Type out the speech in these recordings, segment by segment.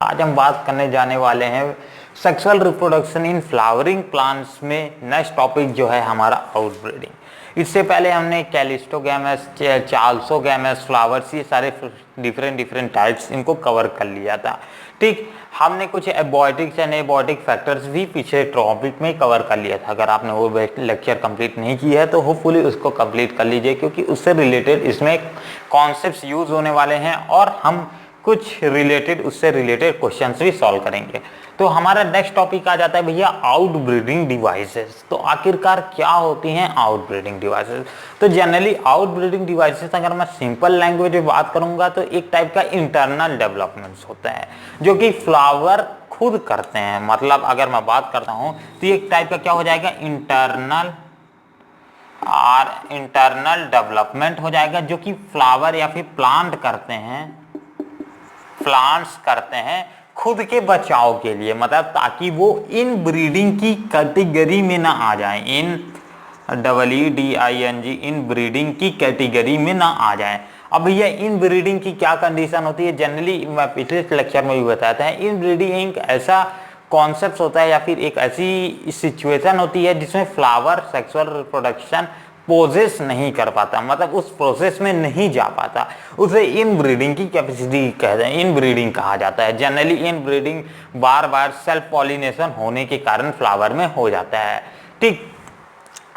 आज हम बात करने जाने वाले हैं sexual reproduction in flowering plants में। नेक्स्ट टॉपिक जो है हमारा आउटब्रीडिंग। इससे पहले हमने कैलिस्टोगैमस, चार्ल्सोगैमस, फ्लावर्स, ये सारे डिफरेंट टाइप्स इनको कवर कर लिया था। ठीक, हमने कुछ एबॉयटिक्स एंड एबॉयटिक फैक्टर्स भी पीछे टॉपिक में कवर कर लिया था। अगर आपने वो लेक्चर कंप्लीट नहीं किया है तो होपफुली उसको कंप्लीट कर लीजिए, क्योंकि उससे रिलेटेड इसमें कॉन्सेप्ट्स यूज होने वाले हैं और हम कुछ उससे रिलेटेड क्वेश्चंस भी सॉल्व करेंगे। तो हमारा नेक्स्ट टॉपिक आ जाता है भैया आउटब्रीडिंग डिवाइसेस। तो आखिरकार क्या होती हैं आउटब्रीडिंग डिवाइसेस? तो जनरली आउटब्रीडिंग डिवाइसेस, अगर मैं सिंपल लैंग्वेज में बात करूंगा तो एक टाइप का इंटरनल डेवलपमेंट्स होता है जो कि फ्लावर खुद करते हैं। मतलब अगर मैं बात करता हूं तो एक टाइप का क्या हो जाएगा, इंटरनल डेवलपमेंट हो जाएगा, जो कि फ्लावर या फिर प्लांट्स करते हैं खुद के बचाव के लिए, मतलब ताकि वो इन ब्रीडिंग की कैटेगरी में ना आ जाए, इन ब्रीडिंग की कैटेगरी में ना आ जाए। अब भैया इन ब्रीडिंग की क्या कंडीशन होती है? जनरली मैं पिछले लेक्चर में भी बताया था, इन ब्रीडिंग एक ऐसा कॉन्सेप्ट होता है या फिर एक ऐसी सिचुएशन होती है जिसमें फ्लावर सेक्सुअल रिप्रोडक्शन पोजेस नहीं कर पाता, मतलब उस प्रोसेस में नहीं जा पाता, उसे इन ब्रीडिंग की कैपेसिटी कहते हैं, इन ब्रीडिंग कहा जाता है। Generally in breeding bar bar self pollination होने के कारण फ्लावर में हो जाता है। ठीक,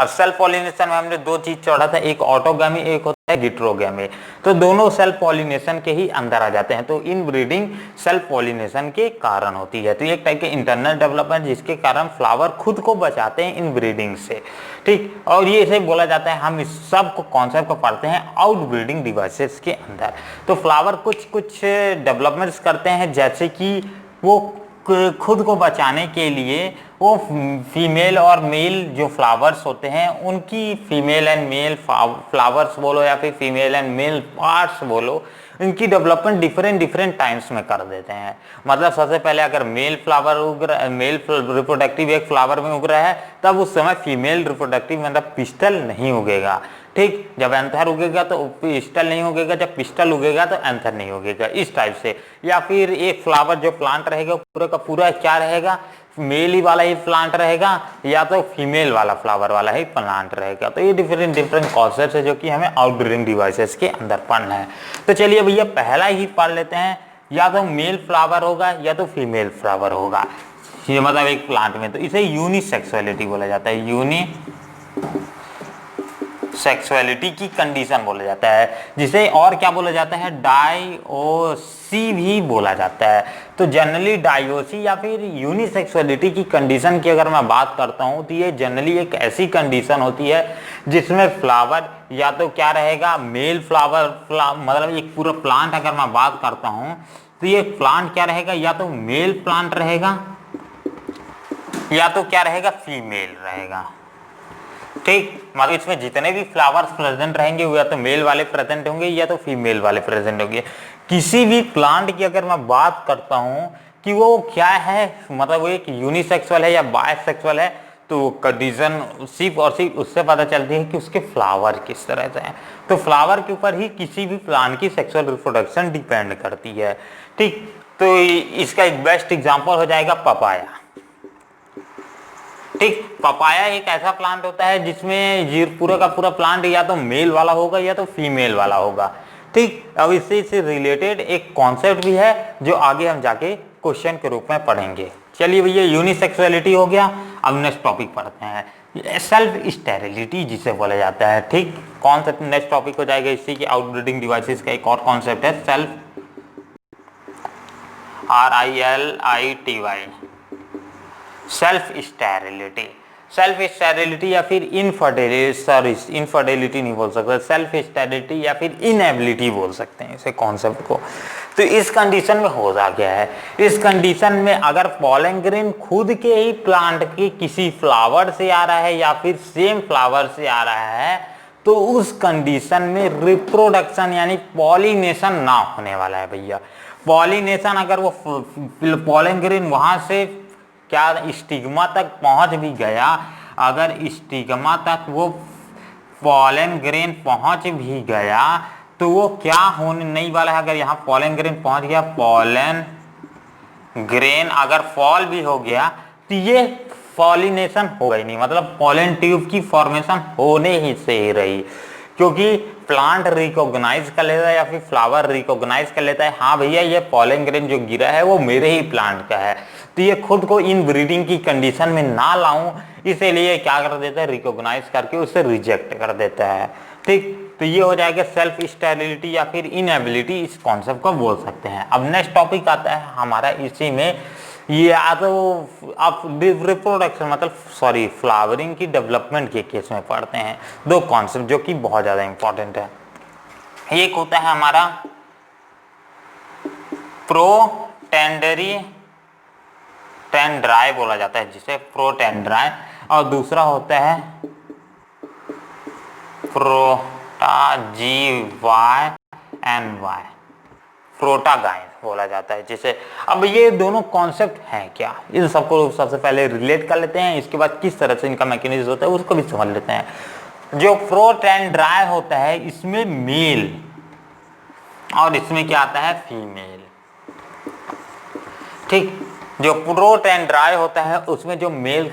अब सेल्फ पॉलिनेशन में हमने दो चीज छोड़ा था, एक ऑटोगैमी, एक होता है गिट्रोगैमी। तो दोनों सेल्फ पॉलिनेशन के ही अंदर आ जाते हैं। तो इन ब्रीडिंग सेल्फ पॉलिनेशन के कारण होती है। तो एक टाइप के इंटरनल डेवलपमेंट जिसके कारण फ्लावर खुद को बचाते हैं इन ब्रीडिंग से। ठीक, और ये इसे बोला जाता है, हम इस सब को कॉन्सेप्ट को पढ़ते हैं आउटब्रीडिंग डिवाइसेस के अंदर। तो फ्लावर कुछ डेवलपमेंट्स करते हैं, जैसे कि वो खुद को बचाने के लिए वो फीमेल और मेल जो फ्लावर्स होते हैं उनकी, फीमेल एंड मेल फ्लावर्स बोलो या फिर फीमेल एंड मेल पार्ट्स बोलो, इनकी डेवलपमेंट डिफरेंट टाइम्स में कर देते हैं। मतलब सबसे पहले अगर मेल रिप्रोडक्टिव एक फ्लावर में उग रहा है, तब उस समय फीमेल रिप्रोडक्टिव मतलब पिस्टल नहीं उगेगा। ठीक, जब एंथर उगेगा तो पिस्टल नहीं उगेगा, जब पिस्टल उगेगा तो एंथर नहीं उगेगा, इस टाइप से। या फिर एक फ्लावर जो प्लांट रहेगा पूरा का पूरा क्या रहेगा, मेल ही वाला ही प्लांट रहेगा या तो फीमेल वाला फ्लावर वाला ही प्लांट रहेगा। तो ये डिफरेंट कॉन्सेप्ट्स है जो कि हमें आउटब्रीडिंग डिवाइसेस के अंदर पढ़ना है। तो चलिए भैया पहला ही पढ़ लेते हैं, या तो मेल फ्लावर होगा या तो फीमेल फ्लावर होगा, ये मतलब एक प्लांट में। तो इसे यूनिसेक्सुअलिटी बोला जाता है, सेक्सुअलिटी की कंडीशन बोला जाता है, जिसे और क्या बोला जाता है, डायोसी भी बोला जाता है। तो जनरली डायोसी या फिर यूनिसेक्सुअलिटी की कंडीशन की अगर मैं बात करता हूं तो ये जनरली एक ऐसी कंडीशन होती है जिसमें फ्लावर या तो क्या रहेगा, मेल मतलब एक पूरा प्लांट अगर मैं बात करता हूं तो ये प्लांट क्या रहेगा, या तो मेल प्लांट रहेगा या तो क्या रहेगा, फीमेल रहेगा। ठीक, मतलब इसमें जितने भी फ्लावर्स प्रेजेंट रहेंगे वो या तो मेल वाले प्रेजेंट होंगे या तो फीमेल वाले प्रेजेंट होंगे। किसी भी प्लांट की अगर मैं बात करता हूं कि वो क्या है, मतलब वो एक यूनिसेक्सुअल है या बायसेक्सुअल है, तो कंडीशन सिर्फ उससे पता चलती है कि उसके फ्लावर किस तरह से हैं। तो फ्लावर के ऊपर ही किसी भी प्लांट की सेक्सुअल रिप्रोडक्शन डिपेंड करती है। ठीक, तो इसका एक बेस्ट एग्जाम्पल हो जाएगा पपाया। ठीक, पपाया एक ऐसा प्लांट होता है जिसमें पूरा का पूरा प्लांट या तो मेल वाला होगा या तो फीमेल वाला होगा। ठीक, अब इससे रिलेटेड एक कॉन्सेप्ट भी है जो आगे हम जाके क्वेश्चन के रूप में पढ़ेंगे। चलिए भैया यूनिसेक्सुअलिटी हो गया, अब नेक्स्ट टॉपिक पढ़ते हैं, सेल्फ स्टेरिलिटी जिसे बोला जाता है। ठीक, कौन सा नेक्स्ट टॉपिक हो जाएगा इसी की आउटब्रीडिंग डिवाइसेस का एक और कॉन्सेप्ट है सेल्फ स्टेरिलिटी या फिर इनफर्टिलिटी नहीं बोल सकते, सेल्फ स्टेरिलिटी या फिर इनएबिलिटी बोल सकते हैं इसे कॉन्सेप्ट को। तो इस कंडीशन में हो जा गया है, इस कंडीशन में अगर पॉलन ग्रेन खुद के ही प्लांट के किसी फ्लावर से आ रहा है या फिर सेम फ्लावर से आ रहा है, तो उस कंडीशन में रिप्रोडक्शन यानी पॉलिनेशन ना होने वाला है भैया। पॉलिनेशन अगर वो पॉलन ग्रेन वहां से क्या स्टिग्मा तक पहुंच भी गया, अगर स्टिग्मा तक वो पॉलन ग्रेन पहुंच भी गया तो वो क्या होने नहीं वाला है। अगर यहाँ पॉलन ग्रेन पहुंच गया, पॉलन ग्रेन अगर फॉल भी हो गया तो ये पॉलिनेशन होगा ही नहीं, मतलब पॉलन ट्यूब की फॉर्मेशन होने ही से ही रही, क्योंकि प्लांट रिकॉग्नाइज कर लेता है या फिर फ्लावर रिकॉग्नाइज कर लेता है, हाँ भैया ये पॉलन ग्रेन जो गिरा है वो मेरे ही प्लांट का है, तो ये खुद को इन ब्रीडिंग की कंडीशन में ना लाऊं, इसीलिए क्या कर देता है, रिकॉग्नाइज करके उसे रिजेक्ट कर देता है। ठीक, तो ये हो जाएगा सेल्फ स्टेरिलिटी या फिर इनएबिलिटी, इस कॉन्सेप्ट को बोल सकते हैं। अब नेक्स्ट टॉपिक आता है हमारा इसी में, ये या तो आप रिप्रोडक्शन मतलब सॉरी फ्लावरिंग की डेवलपमेंट के केस में पढ़ते हैं दो कॉन्सेप्ट जो कि बहुत ज़्यादा इंपॉर्टेंट है। एक होता है हमारा प्रोटेंडरी टेंड्राई बोला जाता है जिसे प्रोटेंड्राई, और दूसरा होता है प्रोटाजीवाई प्रोटागाइन बोला जाता है जिसे। अब ये दोनों कॉन्सेप्ट हैं क्या, इन सबको सबसे पहले रिलेट कर लेते हैं, इसके बाद किस तरह से इनका मैकेनिज्म होता है उसको भी समझ लेते हैं। जो प्रोटेंड्राई होता है इसमें मेल और इसमें क्या आता है, फीमेल। ठीक, जो प्रोटेंड्राई होता है उसमें जो मेल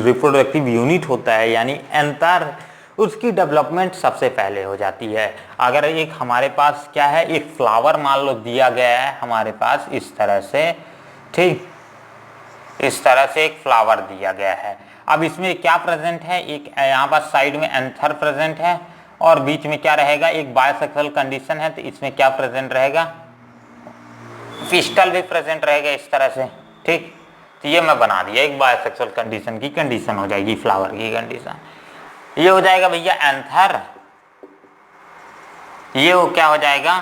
रिप्रोडक्टिव यूनिट होता है यानी एंथर, उसकी डेवलपमेंट सबसे पहले हो जाती है। अगर एक हमारे पास क्या है, एक फ्लावर मान लो दिया गया है हमारे पास इस तरह से, ठीक, इस तरह से एक फ्लावर दिया गया है। अब इसमें क्या प्रेजेंट है, एक यहाँ पर साइड में एंथर प्रेजेंट है और बीच में क्या रहेगा, एक बायसेक्सुअल कंडीशन है, तो इसमें क्या प्रेजेंट रहेगा, पिस्टल भी प्रेजेंट रहेगा इस तरह से। ठीक, तो ये मैं बना दिया एक बायसेक्सुअल कंडीशन की कंडीशन हो जाएगी फ्लावर की कंडीशन। ये हो जाएगा भैया एंथर, ये वो क्या हो जाएगा,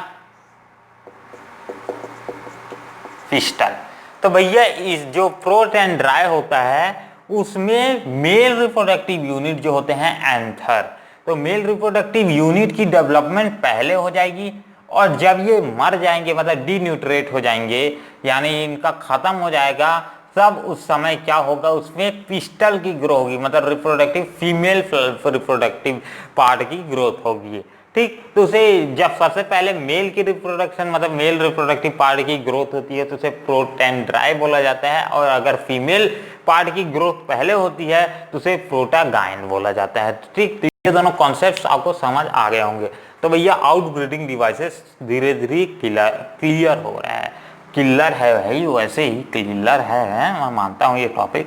पिस्टल। तो भैया इस जो प्रोटेंड्राई होता है उसमें मेल रिप्रोडक्टिव यूनिट जो होते हैं एंथर, तो मेल रिप्रोडक्टिव यूनिट की डेवलपमेंट पहले हो जाएगी, और जब ये मर जाएंगे मतलब डीन्यूट्रेट हो जाएंगे यानी इनका खत्म हो जाएगा, तब उस समय क्या होगा, उसमें पिस्टल की ग्रोथ होगी, मतलब रिप्रोडक्टिव फीमेल रिप्रोडक्टिव पार्ट की ग्रोथ होगी। ठीक, तो उसे जब सबसे पहले मेल की रिप्रोडक्शन मतलब मेल रिप्रोडक्टिव पार्ट की ग्रोथ होती है तो उसे प्रोटेंड्राई बोला जाता है, और अगर फीमेल पार्ट की ग्रोथ पहले होती है तो उसे प्रोटागाइन बोला जाता है। ठीक, तो ये दोनों कॉन्सेप्ट्स आपको समझ आ गए होंगे। तो भैया आउटब्रीडिंग डिवाइसेस धीरे धीरे क्लियर हो रहा है, क्लियर है भाई, वैसे ही क्लियर है, मैं मानता हूँ ये टॉपिक,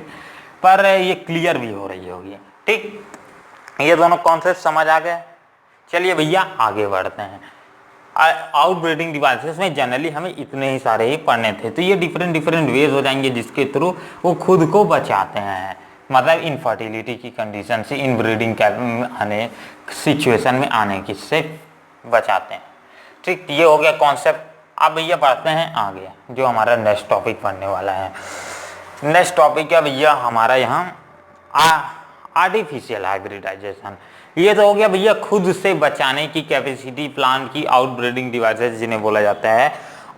पर ये क्लियर भी हो रही होगी। ठीक, ये दोनों कॉन्सेप्ट समझ आ गए। चलिए भैया आगे बढ़ते हैं। आउटब्रीडिंग डिवाइसेस में जनरली हमें इतने ही सारे ही पढ़ने थे, तो ये डिफरेंट वेज हो जाएंगे जिसके थ्रू वो खुद को बचाते हैं, मतलब इनफर्टिलिटी की कंडीशन से, इनब्रीडिंग आने सिचुएशन में आने की से बचाते हैं। ठीक, ये हो गया कॉन्सेप्ट। अब भैया बढ़ते हैं आगे, जो हमारा नेक्स्ट टॉपिक पढ़ने वाला है। नेक्स्ट टॉपिक है भैया हमारा यहाँ आर्टिफिशियल हाइब्रिडाइजेशन। ये तो हो गया भैया खुद से बचाने की कैपेसिटी प्लांट की, आउटब्रीडिंग डिवाइसेस जिन्हें बोला जाता है।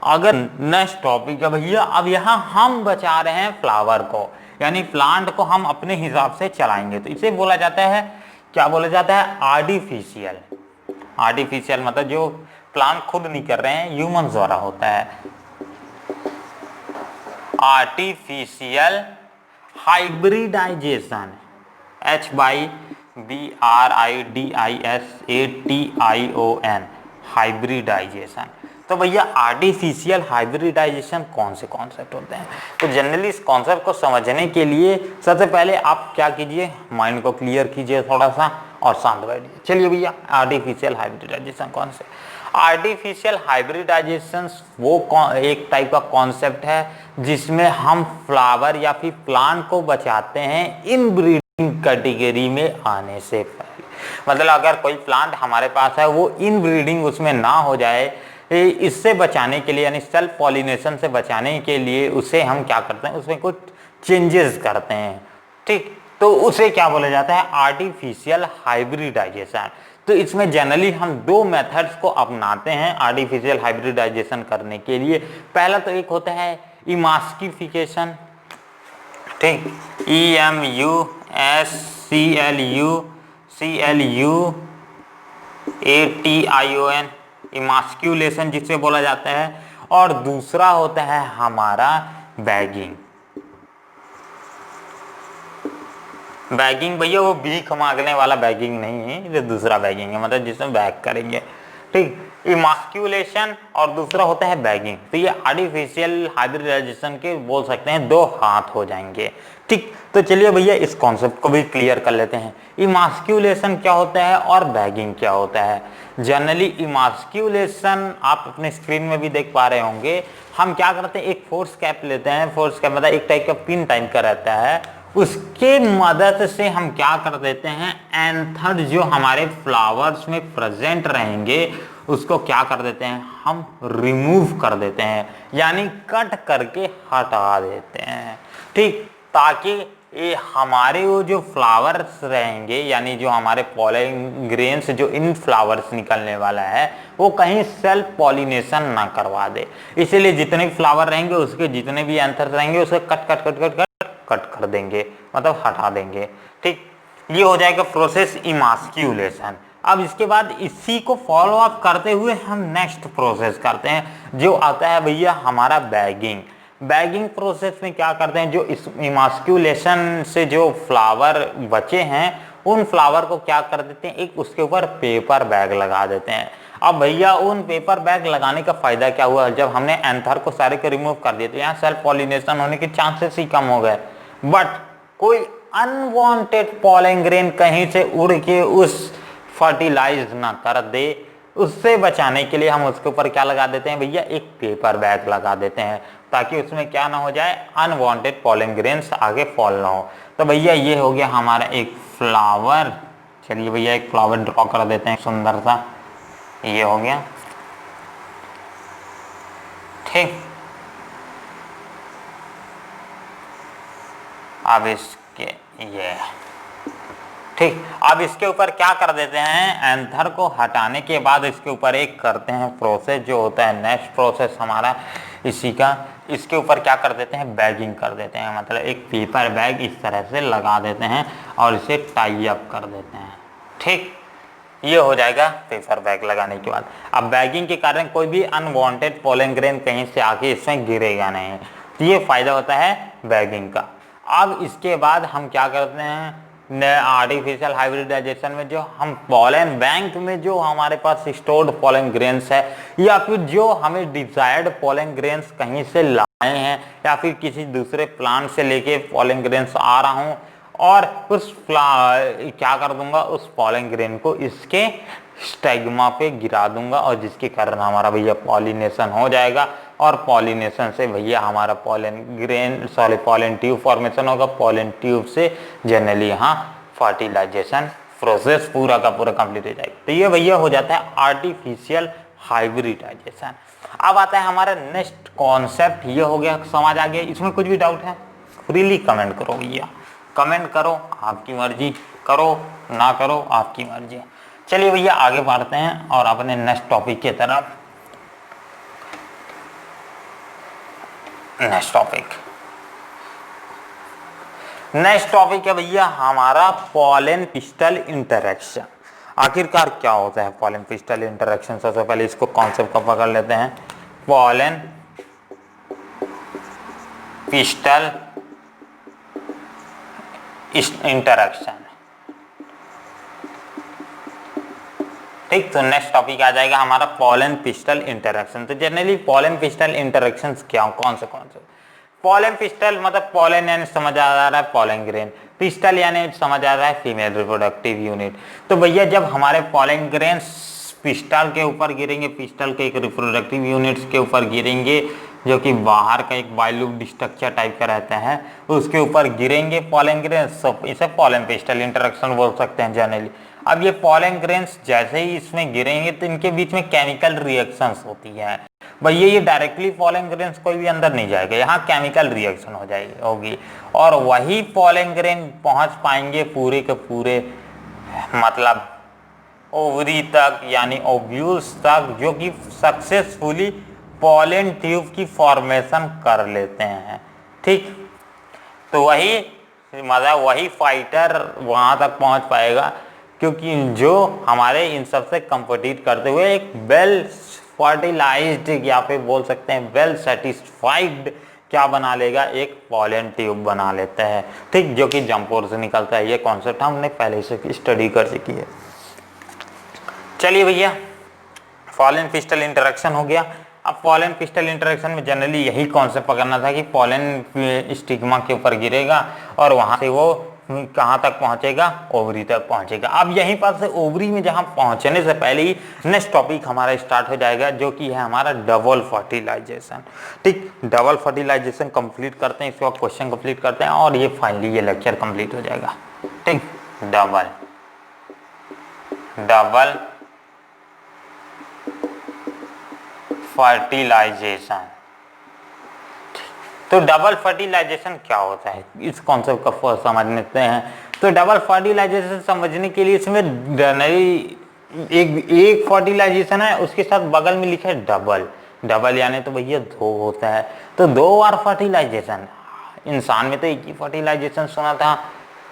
अगर नेक्स्ट टॉपिक है भैया, अब यहाँ हम बचा रहे हैं फ्लावर को, यानी प्लांट को हम अपने हिसाब से चलाएंगे, तो इसे बोला जाता है, क्या बोला जाता है, आर्टिफिशियल। आर्टिफिशियल मतलब जो प्लांट खुद नहीं कर रहे हैं, ह्यूमन द्वारा होता है। Artificial hybridisation, HYBRIDISATION, hybridisation. तो भैया आर्टिफिशियल हाइब्रिडाइजेशन कौन से कॉन्सेप्ट होते हैं, तो जनरली इस कॉन्सेप्ट को समझने के लिए सबसे पहले आप क्या कीजिए, माइंड को क्लियर कीजिए थोड़ा सा और शांत बैठिए। चलिए भैया आर्टिफिशियल हाइब्रिडाइजेशन कौन से, आर्टिफिशियल हाइब्रिडाइजेशन वो एक टाइप का कॉन्सेप्ट है जिसमें हम फ्लावर या फिर प्लांट को बचाते हैं इनब्रीडिंग कैटेगरी में आने से पहले। मतलब अगर कोई प्लांट हमारे पास है वो इनब्रीडिंग उसमें ना हो जाए, इससे बचाने के लिए यानी सेल्फ पॉलिनेशन से बचाने के लिए उसे हम क्या करते हैं, उसमें कुछ चेंजेस करते हैं। ठीक, तो उसे क्या बोला जाता है, आर्टिफिशियल हाइब्रिडाइजेशन। तो इसमें जनरली हम दो मेथड्स को अपनाते हैं आर्टिफिशियल हाइब्रिडाइजेशन करने के लिए। पहला तो एक होता है इमास्किफिकेशन, ठीक, EMUSCLUATION, इमास्क्यूलेशन जिसे बोला जाता है। और दूसरा होता है हमारा बैगिंग। बैगिंग भैया वो भीख मांगने वाला बैगिंग नहीं है, ये दूसरा बैगिंग है, मतलब जिसमें बैग करेंगे, ठीक। इमास्क्यूलेशन और दूसरा होता है बैगिंग। तो ये आर्टिफिशियल हाइब्रिडाइजेशन के बोल सकते हैं दो हाथ हो जाएंगे, ठीक। तो चलिए भैया इस कॉन्सेप्ट को भी क्लियर कर लेते हैं। इमास्क्यूलेशन क्या होता है और बैगिंग क्या होता है। जनरली इमास्क्यूलेशन आप अपने स्क्रीन में भी देख पा रहे होंगे, हम क्या करते हैं, एक फोर्स कैप लेते हैं, फोर्स कैप मतलब एक टाइप का पिन टाइप का रहता है, उसके मदद से हम क्या कर देते हैं, एंथर जो हमारे फ्लावर्स में प्रेजेंट रहेंगे उसको क्या कर देते हैं, हम रिमूव कर देते हैं, यानी कट करके हटा देते हैं, ठीक। ताकि ये हमारे वो जो फ्लावर्स रहेंगे, यानी जो हमारे पॉलन ग्रेन्स जो इन फ्लावर्स निकलने वाला है वो कहीं सेल्फ पॉलिनेशन ना करवा दे, इसीलिए जितने भी फ्लावर रहेंगे उसके जितने भी एंथर रहेंगे उसको cut cut cut cut cut कर देंगे, मतलब हटा देंगे, ठीक। ये हो जाएगा प्रोसेस इमास्क्यूलेशन। अब इसके बाद इसी को फॉलो अप करते हुए हम नेक्स्ट प्रोसेस करते हैं जो आता है भैया हमारा बैगिंग। बैगिंग प्रोसेस में क्या करते हैं, जो इस इमास्क्यूलेशन से जो फ्लावर बचे हैं उन फ्लावर को क्या कर देते हैं, एक उसके ऊपर पेपर बैग लगा देते हैं। अब भैया उन पेपर बैग लगाने का फायदा क्या हुआ, जब हमने एंथर को सारे को रिमूव कर दिया तो यहाँ सेल्फ पॉलिनेशन होने के चांसेस ही कम हो गए, बट कोई अनवांटेड पॉलन ग्रेन कहीं से उड़ के उस फर्टिलाइज ना कर दे, उससे बचाने के लिए हम उसके ऊपर क्या लगा देते हैं भैया, एक पेपर बैग लगा देते हैं, ताकि उसमें क्या ना हो जाए, अनवांटेड पॉलन ग्रेन्स आगे फॉल ना हो। तो भैया ये हो गया हमारा एक फ्लावर। चलिए भैया एक फ्लावर ड्रॉ कर देते हैं सुंदर सा, ये हो गया, ठीक। अब इसके ये ठीक, अब इसके ऊपर क्या कर देते हैं, एंथर को हटाने के बाद इसके ऊपर एक करते हैं प्रोसेस जो होता है नेक्स्ट प्रोसेस हमारा इसी का, इसके ऊपर क्या कर देते हैं, बैगिंग कर देते हैं, मतलब एक पेपर बैग इस तरह से लगा देते हैं और इसे टाई अप कर देते हैं, ठीक। ये हो जाएगा पेपर बैग लगाने के बाद। अब बैगिंग के कारण कोई भी अनवांटेड पॉलन ग्रेन कहीं से आके इसमें गिरेगा नहीं, तो ये फायदा होता है बैगिंग का। अब इसके बाद हम क्या करते हैं, आर्टिफिशियल हाइब्रिडाइजेशन में जो हम पॉलन बैंक में जो हमारे पास स्टोर्ड पॉलन ग्रेन्स है या फिर जो हमें डिजायर्ड पॉलन ग्रेन्स कहीं से लाए हैं या फिर किसी दूसरे प्लांट से लेके पॉलन ग्रेन्स आ रहा हूं और उस क्या कर दूंगा, उस पॉलन ग्रेन को इसके स्टेग्मा पे गिरा दूंगा और जिसके कारण हमारा भैया पॉलिनेशन हो जाएगा और पॉलिनेशन से भैया हमारा pollen grain pollen tube formation होगा, पॉलन ट्यूब से जनरली यहाँ फर्टिलाइजेशन प्रोसेस पूरा का पूरा कंप्लीट हो जाएगा। तो ये भैया हो जाता है आर्टिफिशियल हाइब्रिडाइजेशन। अब आता है हमारा नेक्स्ट कॉन्सेप्ट, ये हो गया, समझ आ गया। इसमें कुछ भी डाउट है फ्रीली कमेंट करो भैया, कमेंट करो, आपकी मर्जी, करो ना करो आपकी मर्जी। चलिए भैया आगे बढ़ते हैं और अपने नेक्स्ट टॉपिक की तरफ। नेक्स्ट टॉपिक है भैया हमारा पॉलन पिस्टल इंटरेक्शन। आखिरकार क्या होता है पॉलन पिस्टल इंटरेक्शन, सबसे पहले इसको कॉन्सेप्ट को पकड़ लेते हैं। पॉलन पिस्टल इंटरेक्शन, ठीक। तो नेक्स्ट टॉपिक आ जाएगा हमारा पॉलन पिस्टल इंटरेक्शन। तो जनरली पॉलन पिस्टल इंटरेक्शंस क्या, कौन से पॉलन पिस्टल मतलब पॉलन यानी समझ आ रहा है पॉलन ग्रेन, पिस्टल यानी समझ आ रहा है फीमेल रिप्रोडक्टिव यूनिट। तो भैया जब हमारे पॉलन ग्रेन्स पिस्टल के ऊपर गिरेंगे, पिस्टल के एक रिप्रोडक्टिव यूनिट्स के ऊपर गिरेंगे जो कि बाहर का एक बाइलूब्ड स्ट्रक्चर टाइप का रहता है, उसके ऊपर गिरेंगे पॉलन ग्रेन्स, इसे पॉलन पिस्टल इंटरेक्शन बोल सकते हैं जनरली। अब ये पॉलन ग्रेन्स जैसे ही इसमें गिरेंगे तो इनके बीच में केमिकल रिएक्शंस होती है भैया, ये डायरेक्टली पॉलन ग्रेन्स कोई भी अंदर नहीं जाएगा, यहाँ केमिकल रिएक्शन हो जाएगी होगी और वही पॉलन ग्रेन पहुंच पाएंगे पूरे के पूरे मतलब ओवरी तक यानी ओव्यूल्स तक, जो कि सक्सेसफुली पॉलन ट्यूब की फॉर्मेशन कर लेते हैं, ठीक। तो वही मतलब वही फाइटर वहां तक पहुंच पाएगा क्योंकि जो हमारे इन सब से कंपीट करते हुए एक वेल फर्टिलाइज्ड या फिर बोल सकते हैं वेल सेटिस्फाइड क्या बना लेगा, एक पॉलन ट्यूब बना लेता है, ठीक, जो कि जम्पोर से निकलता है। ये कॉन्सेप्ट हमने पहले से स्टडी कर चुकी है। चलिए भैया, पॉलन पिस्टल इंटरेक्शन हो गया। अब पॉलन पिस्टल इंटरेक्शन में जनरली यही कॉन्सेप्ट पकड़ना था कि पॉलन स्टिग्मा के ऊपर गिरेगा और वहां से वो कहाँ तक पहुंचेगा, ओवरी तक पहुंचेगा। अब यहीं पर से ओवरी में जहां पहुंचने से पहले ही नेक्स्ट टॉपिक हमारा स्टार्ट हो जाएगा, जो कि है हमारा डबल फर्टिलाइजेशन। ठीक, डबल फर्टिलाइजेशन कंप्लीट करते हैं, इसके बाद क्वेश्चन कंप्लीट करते हैं और ये फाइनली ये लेक्चर कंप्लीट हो जाएगा। ठीक, डबल फर्टिलाइजेशन। तो डबल फर्टिलाइजेशन क्या होता है, इस कॉन्सेप्ट को समझ लेते हैं। तो डबल फर्टिलाइजेशन समझने के लिए इसमें एक फर्टिलाइजेशन है, उसके साथ बगल में लिखा है डबल। डबल यानी तो भैया दो होता है, तो 2 बार फर्टिलाइजेशन। इंसान में तो एक ही फर्टिलाइजेशन सुना था,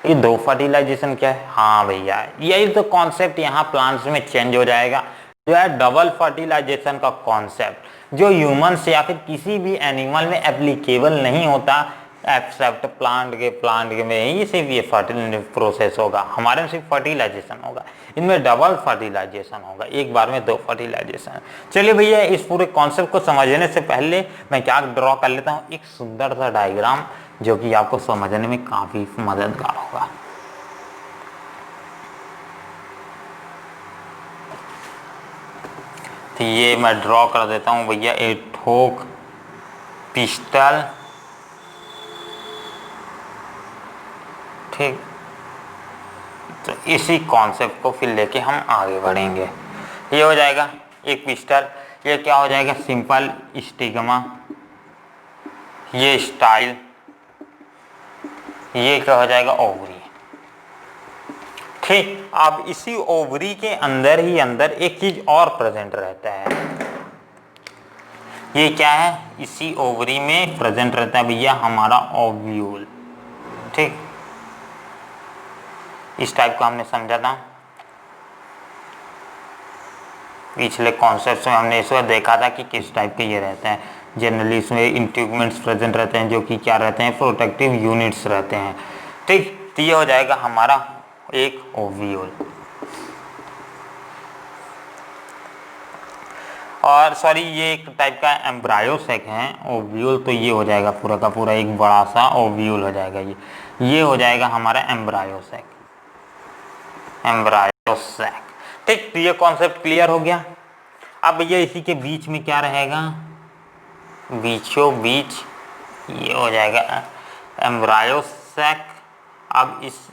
ये 2 फर्टिलाइजेशन क्या है? हाँ भैया, यही तो कॉन्सेप्ट यहाँ प्लांट्स में चेंज हो जाएगा, जो है डबल फर्टिलाइजेशन का कॉन्सेप्ट, जो ह्यूमंस या फिर किसी भी एनिमल में एप्लीकेबल नहीं होता, एक्सेप्ट प्लांट के में ही सिर्फ ये प्रोसेस होगा। हमारे में सिर्फ फर्टिलाइजेशन होगा, इनमें डबल फर्टिलाइजेशन होगा, एक बार में 2 फर्टिलाइजेशन। चलिए भैया, इस पूरे कॉन्सेप्ट को समझने से पहले मैं क्या ड्रॉ कर लेता हूँ, एक सुंदर सा डायग्राम, जो कि आपको समझने में काफी मददगार होगा। तो ये मैं ड्रॉ कर देता हूँ भैया, एक ठोक पिस्टल, ठीक। तो इसी कॉन्सेप्ट को फिर लेके हम आगे बढ़ेंगे। ये हो जाएगा एक पिस्टल, ये क्या हो जाएगा, सिंपल स्टिग्मा, ये स्टाइल, ये क्या हो जाएगा, ओवरी। ठीक, अब इसी ओवरी के अंदर ही अंदर एक चीज और प्रेजेंट रहता है। ये क्या है, इसी ओवरी में प्रेजेंट रहता है भैया हमारा ओव्यूल। ठीक, इस टाइप का हमने समझा था पिछले कॉन्सेप्ट में, हमने इसको देखा था कि किस टाइप के ये रहते हैं। जनरली इसमें इंट्यूबमेंट्स प्रेजेंट रहते हैं, जो कि क्या रहते हैं, प्रोटेक्टिव यूनिट्स रहते हैं। ठीक, तो ये हो जाएगा हमारा एक ओव्यूल। और सॉरी, ये एक टाइप का एम्ब्रायोसेक है। ओव्यूल तो ये हो जाएगा पूरा का पूरा एक बड़ा सा ओव्यूल हो जाएगा, ये हो जाएगा हमारा एम्ब्रायोसेक। ठीक, तो ये कॉन्सेप्ट क्लियर हो गया। अब भैया इसी के बीच में क्या रहेगा, बीचों बीच ये हो जाएगा एम्ब्रायोसेक। अब इस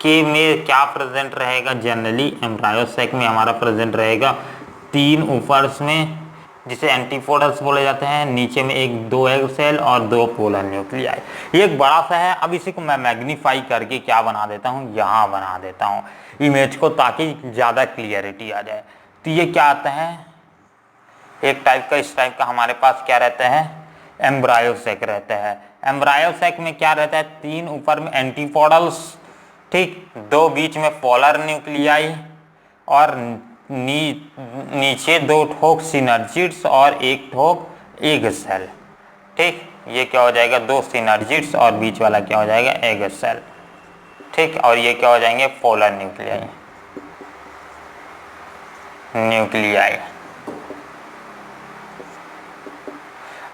के में क्या प्रेजेंट रहेगा, जनरली एम्ब्रायोसेक में हमारा प्रेजेंट रहेगा 3 ऊपर्स में, जिसे एंटीपोडल्स बोले जाते हैं, नीचे में 2 एग सेल और 2 पोलर न्यूक्लियाई। ये एक बड़ा सा है। अब इसी को मैं मैग्नीफाई करके क्या बना देता हूँ, यहाँ बना देता हूँ इमेज को, ताकि ज़्यादा क्लियरिटी आ जाए। तो ये क्या आता है, एक टाइप का, इस टाइप का हमारे पास क्या रहता है, एम्ब्रायोसेक रहता है। एम्ब्रायोसेक में क्या रहता है, 3 ऊपर में एंटीपोडल्स, ठीक, 2 बीच में पोलर न्यूक्लियाई और नीचे 2 ठोक सिनर्जिड्स और 1 ठोक एग सेल। ठीक, ये क्या हो जाएगा, 2 सिनर्जिड्स और बीच वाला क्या हो जाएगा, एग सेल। ठीक, और ये क्या हो जाएंगे, पोलर न्यूक्लियाई।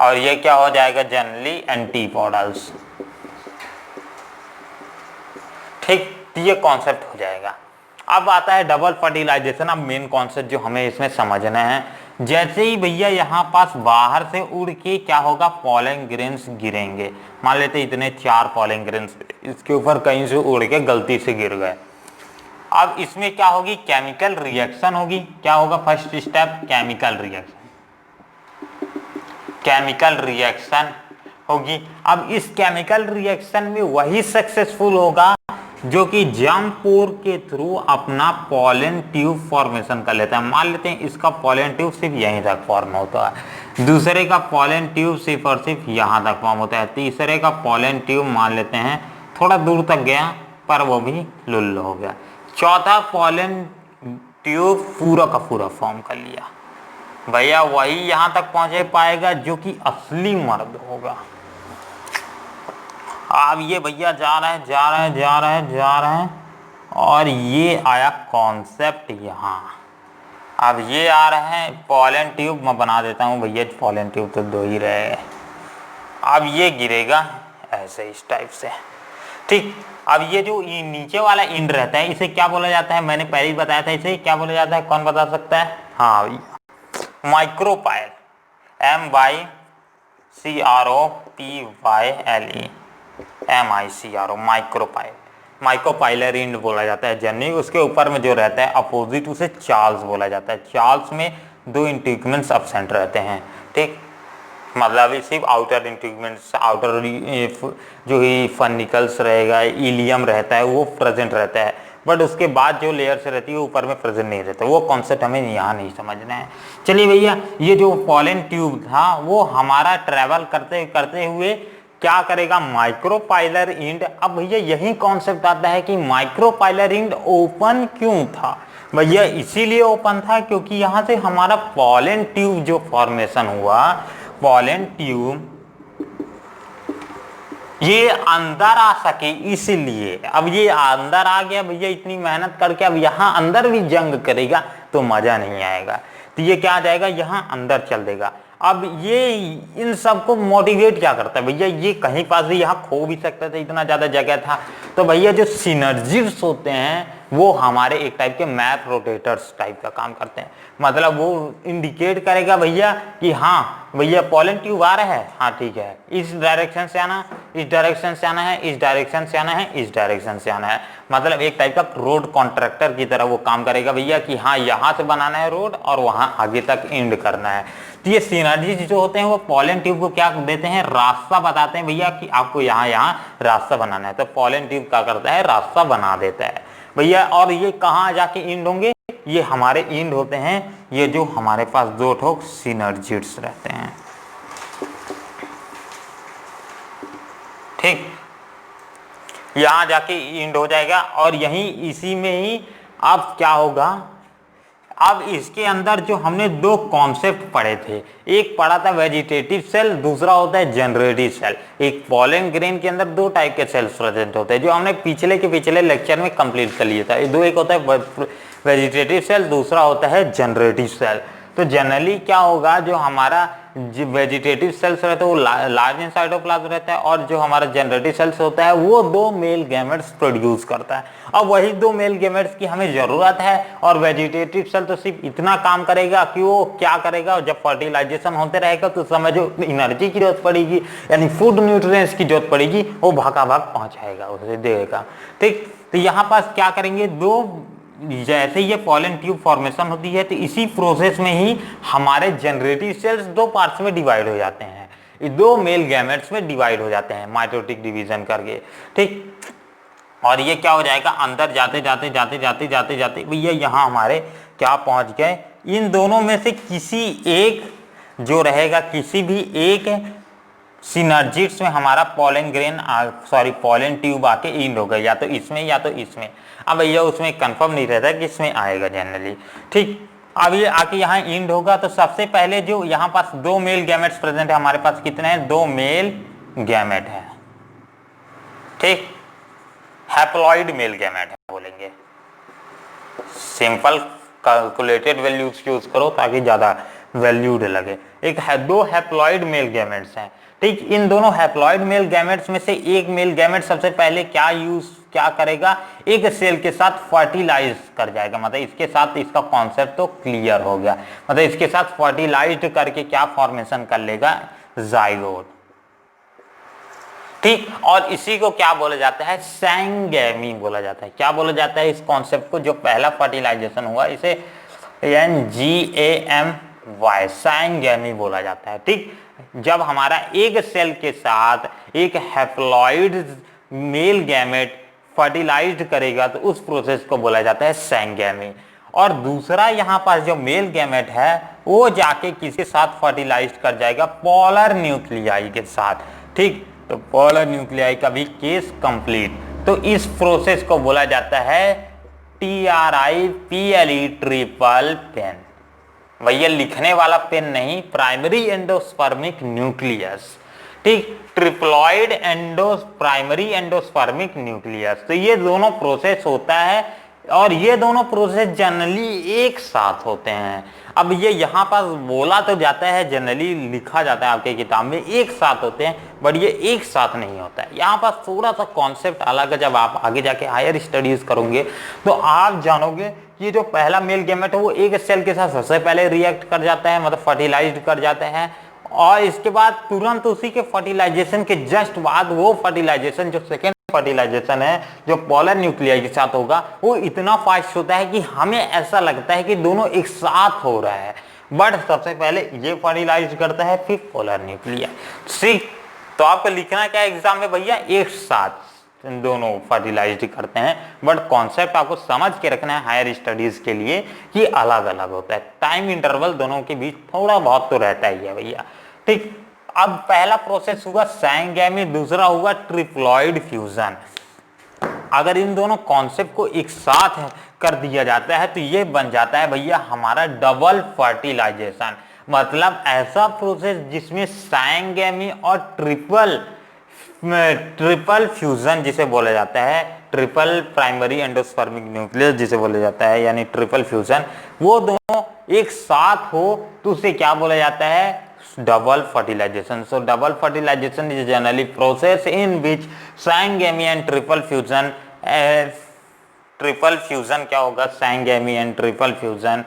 और ये क्या हो जाएगा, जनरली एंटीपोडल्स। ठीक, ये कॉन्सेप्ट हो जाएगा। अब आता है डबल फर्टिलाइजेशन। अब मेन कॉन्सेप्ट जो हमें इसमें समझना है, जैसे ही भैया यहाँ पास बाहर से उड़ के क्या होगा, पॉलन ग्रेन्स गिरेंगे। मान लेते इतने 4 पॉलन ग्रेन्स इसके ऊपर कहीं से उड़ के गलती से गिर गए। अब इसमें क्या होगी, केमिकल रिएक्शन होगी। क्या होगा, फर्स्ट स्टेप केमिकल रिएक्शन होगी। अब इस केमिकल रिएक्शन में वही सक्सेसफुल होगा जो कि जर्म पोर के थ्रू अपना पॉलन ट्यूब फॉर्मेशन कर लेता है। मान लेते हैं इसका पॉलन ट्यूब सिर्फ यहीं तक फॉर्म होता है, दूसरे का पॉलन ट्यूब सिर्फ और सिर्फ यहाँ तक फॉर्म होता है, तीसरे का पॉलन ट्यूब मान लेते हैं थोड़ा दूर तक गया पर वो भी लुल हो गया, चौथा पॉलन ट्यूब पूरा का पूरा फॉर्म कर लिया। भैया वही यहां तक पहुंचे पाएगा जो कि असली मर्द होगा। अब ये भैया जा रहे हैं जा रहे हैं जा रहे हैं जा रहे हैं और ये आया कॉन्सेप्ट यहाँ। अब ये आ रहे हैं पॉलन ट्यूब, मैं बना देता हूँ भैया, पॉलन ट्यूब तो दो ही रहे। अब ये गिरेगा ऐसे इस टाइप से, ठीक। अब ये जो नीचे वाला इंड रहता है इसे क्या बोला जाता है, मैंने पहले ही बताया था, इसे क्या बोला जाता है, कौन बता सकता है? हाँ भैया, micropyle, MYCROPYLE, micropyle, micropylar end बोला जाता है जनरली। उसके ऊपर में जो रहता है अपोजिट उसे चार्ल्स बोला जाता है। चार्ल्स में दो इंटीग्यूमेंट्स एब्सेंट रहते हैं, ठीक। मतलब सिर्फ आउटर इंटीग्यूमेंट्स, आउटर जो ही फर्निकल्स रहेगा, इलियम रहता है वो प्रेजेंट रहता है, बट उसके बाद जो लेयर्स रहती है ऊपर में प्रेजेंट नहीं रहता। वो कॉन्सेप्ट हमें यहाँ नहीं समझना है। चलिए भैया, ये जो पॉलन ट्यूब था वो हमारा ट्रेवल करते करते हुए क्या करेगा, माइक्रोपाइलर इंड। अब भैया यही कॉन्सेप्ट आता है कि माइक्रोपाइलर इंड ओपन क्यों था। भैया इसीलिए ओपन था क्योंकि यहाँ से हमारा पॉलन ट्यूब जो फॉर्मेशन हुआ, पॉलन ट्यूब ये अंदर आ सके इसलिए। अब ये अंदर आ गया भैया, इतनी मेहनत करके अब यहाँ अंदर भी जंग करेगा तो मजा नहीं आएगा, तो ये क्या आ जाएगा, यहाँ अंदर चल देगा। अब ये इन सबको मोटिवेट क्या करता है भैया, ये कहीं पास भी यहाँ खो भी सकता था, इतना ज्यादा जगह था। तो भैया जो सिनर्जिस्ट होते हैं वो हमारे एक टाइप के मैप रोटेटर्स टाइप का काम करते हैं। मतलब वो इंडिकेट करेगा भैया कि हाँ भैया पॉलन ट्यूब आ रहा है, हाँ ठीक है, इस डायरेक्शन से आना, इस डायरेक्शन से आना है, इस डायरेक्शन से आना है, इस डायरेक्शन से आना है। मतलब एक टाइप का रोड कॉन्ट्रैक्टर की तरह वो काम करेगा भैया कि हाँ यहाँ से बनाना है रोड और वहाँ आगे तक एंड करना है। तो ये सिनर्जिस्ट जो होते हैं वो पॉलन ट्यूब को क्या देते हैं, रास्ता बताते हैं भैया कि आपको यहाँ रास्ता बनाना है। तो पॉलन ट्यूब क्या करता है, रास्ता बना देता है भैया। और ये कहाँ जाके एंड होंगे, ये हमारे एंड होते हैं, ये जो हमारे पास दो ठोक सिनर्जिस्ट रहते हैं, ठीक। यहां जाके एंड हो जाएगा और यहीं इसी में ही अब क्या होगा, अब इसके अंदर जो हमने दो कॉन्सेप्ट पढ़े थे, एक पढ़ा था वेजिटेटिव सेल, दूसरा होता है जनरेटिव सेल। एक पॉलन ग्रेन के अंदर दो टाइप के सेल्स प्रेजेंट होते हैं जो हमने पिछले लेक्चर में कंप्लीट कर लिया था। ये दो, एक होता है वेजिटेटिव सेल, दूसरा होता है जनरेटिव सेल। तो जनरली क्या होगा, जो हमारा वेजिटेटिव सेल्स रहता है वो लार्ज इन साइटोप्लाज्म रहता है और जो हमारा जनरेटिव सेल्स होता है वो दो मेल गैमेट्स प्रोड्यूस करता है। अब वही दो मेल गैमेट्स की हमें जरूरत है और वेजिटेटिव सेल तो सिर्फ इतना काम करेगा कि वो क्या करेगा, जब फर्टिलाइजेशन होते रहेगा तो समझो एनर्जी की जरूरत पड़ेगी, यानी फूड न्यूट्रिएंट्स की जरूरत पड़ेगी, वो भागा भाग पहुंचाएगा, उसे देगा, ठीक। तो यहाँ पास क्या करेंगे, दो जैसे ये पॉलन ट्यूब फॉर्मेशन होती है तो इसी प्रोसेस में ही हमारे जनरेटिव सेल्स दो पार्ट्स में डिवाइड हो जाते हैं, दो मेल गैमेट्स में डिवाइड हो जाते हैं माइटोटिक डिवीजन करके, ठीक। और ये क्या हो जाएगा, अंदर जाते जाते जाते जाते जाते जाते भैया यहाँ हमारे क्या पहुंच गए, इन दोनों में से किसी एक जो रहेगा, किसी भी एक सिनर्जिस्ट में हमारा पॉलन ग्रेन पॉलन ट्यूब आके एंड होगा, या तो इसमें या तो इसमें। अब भैया उसमें कंफर्म नहीं रहता कि इसमें आएगा जनरली, ठीक। अब ये आके यहाँ एंड होगा तो सबसे पहले जो यहाँ पास दो मेल गैमेट्स प्रेजेंट है, हमारे पास कितने हैं, दो मेल गैमेट है, ठीक। हैप्लॉइड मेल गैमेट है बोलेंगे, सिंपल कैलकुलेटेड वैल्यूज यूज करो ताकि ज्यादा वैल्यूड लगे। एक है, दो हैप्लॉइड मेल गैमेट्स हैं, ठीक। इन दोनों हैप्लॉइड मेल गैमेट्स में से एक मेल गैमेट सबसे पहले क्या करेगा, एक सेल के साथ फर्टिलाइज कर जाएगा। मतलब इसके साथ इसका कॉन्सेप्ट तो क्लियर हो गया, मतलब इसके साथ फर्टिलाइज करके क्या फॉर्मेशन कर लेगा, जाइगोट, ठीक। और इसी को क्या बोला जाता है, सैंगैमी बोला जाता है। क्या बोला जाता है इस कॉन्सेप्ट को, जो पहला फर्टिलाइजेशन हुआ इसे NGAMY सैंगैमी बोला जाता है, ठीक। जब हमारा एक सेल के साथ एक हैप्लॉइड मेल गैमेट फर्टिलाइज्ड करेगा तो उस प्रोसेस को बोला जाता है सैंगैमी। और दूसरा यहाँ पास जो मेल गैमेट है वो जाके किसके साथ फर्टिलाइज्ड कर जाएगा, पोलर न्यूक्लियाई के साथ, ठीक। तो पोलर न्यूक्लियाई का भी केस कंप्लीट। तो इस प्रोसेस को बोला जाता है TRIPLE ट्रिपल पेन, भैया लिखने वाला पेन नहीं, प्राइमरी एंडोस्पर्मिक न्यूक्लियस, ठीक, ट्रिप्लॉइड प्राइमरी एंडोस्पर्मिक न्यूक्लियस। तो ये दोनों प्रोसेस होता है और ये दोनों प्रोसेस जनरली एक साथ होते हैं। अब ये यहाँ पर बोला तो जाता है, जनरली लिखा जाता है आपके किताब में एक साथ होते हैं, बट ये एक साथ नहीं होता है। यहाँ पर थोड़ा सा कॉन्सेप्ट अलग है। जब आप आगे जाके हायर स्टडीज करोगे तो आप जानोगे ये जो पहला मेल गैमेट है वो एक सेल के साथ सबसे पहले रिएक्ट कर जाता है, मतलब फर्टिलाइज कर जाता है, और इसके बाद तुरंत उसी के फर्टिलाइजेशन के जस्ट बाद वो फर्टिलाइजेशन जो सेकेंड फर्टिलाइजेशन है जो पोलर न्यूक्लियाई के साथ होगा वो इतना फास्ट होता है कि हमें ऐसा लगता है कि दोनों एक साथ हो रहा है, बट सबसे पहले ये फर्टिलाइज करता है फिर पोलर न्यूक्लियाई। ठीक, तो आपको लिखना क्या है एग्जाम में भैया, एक साथ दोनों फर्टिलाइज करते हैं, बट कॉन्सेप्ट आपको समझ के रखना है हायर स्टडीज के लिए कि अलग अलग होता है। टाइम इंटरवल दोनों के बीच थोड़ा बहुत तो रहता ही है भैया। ठीक, अब पहला प्रोसेस हुआ सैंगैमी, दूसरा हुआ ट्रिप्लॉइड फ्यूजन। अगर इन दोनों कॉन्सेप्ट को एक साथ कर दिया जाता है तो ये बन जाता है भैया हमारा डबल फर्टिलाइजेशन, मतलब ऐसा प्रोसेस जिसमें सैंगैमी और ट्रिपल फ्यूजन जिसे बोला जाता है, ट्रिपल प्राइमरी एंडोस्पर्मिक न्यूक्लियस जिसे बोला जाता है, यानी ट्रिपल फ्यूजन, वो दोनों एक साथ हो तो उसे क्या बोला जाता है, double fertilization. So double fertilization is generally process in which Sangami and triple fusion, triple fusion क्या होगा, Sangami and triple fusion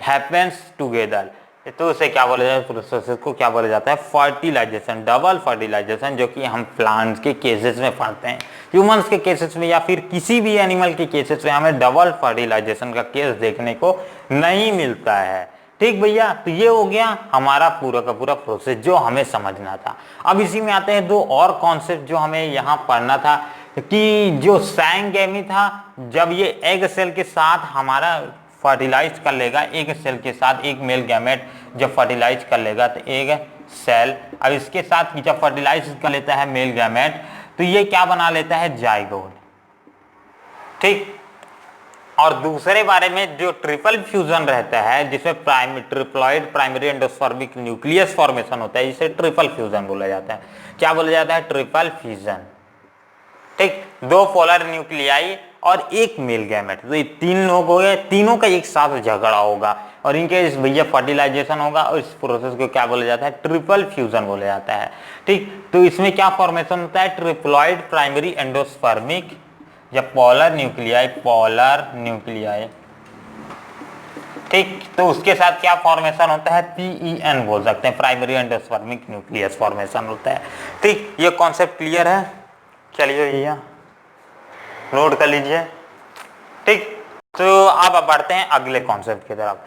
happens together. तो उसे क्या बोला जाता है, प्रोसेस को क्या बोला जाता है, फर्टिलाइजेशन, डबल फर्टिलाइजेशन, जो कि हम प्लांट्स के केसेस में पढ़ते हैं। ह्यूमंस के केसेस में या फिर किसी भी एनिमल के केसेस में हमें डबल फर्टिलाइजेशन का केस देखने को नहीं मिलता है। ठीक भैया, तो ये हो गया हमारा पूरा का पूरा प्रोसेस जो हमें समझना था। अब इसी में आते हैं दो और कॉन्सेप्ट जो हमें यहाँ पढ़ना था, कि जो सैंगैमी था, जब ये एग सेल के साथ हमारा फर्टिलाइज कर लेगा, एक सेल के साथ एक मेल गैमेट जब फर्टिलाइज कर लेगा तो एक सेल, अब इसके साथ जब फर्टिलाइज कर लेता है मेल गैमेट तो ये क्या बना लेता है, जाइगोट। ठीक, और दूसरे बारे में जो ट्रिपल फ्यूजन रहता है जिसमें triploid primary endospermic nucleus formation होता है, इसे ट्रिपल फ्यूजन बोला जाता है। क्या बोला जाता है, ट्रिपल फ्यूजन। ठीक, दो पोलर न्यूक्लियाई और एक मेल गैमेट, तो ये तीन लोग हो गए, तीनों का एक साथ झगड़ा होगा और इनके इस भैया फर्टिलाइजेशन होगा और इस प्रोसेस को क्या बोला जाता है, ट्रिपल फ्यूजन बोला जाता है। ठीक, तो इसमें क्या फॉर्मेशन होता है, ट्रिप्लॉइड प्राइमरी एंडोस्पर्मिक या पोलर न्यूक्लियाई, ठीक, तो उसके साथ क्या फॉर्मेशन होता है, PEN बोल सकते हैं, प्राइमरी एंडोस्पर्मिक न्यूक्लियस फॉर्मेशन होता है। ठीक, ये कॉन्सेप्ट क्लियर है, चलिए भैया नोट कर लीजिए। ठीक, तो अब बढ़ते हैं अगले कॉन्सेप्ट की तरफ।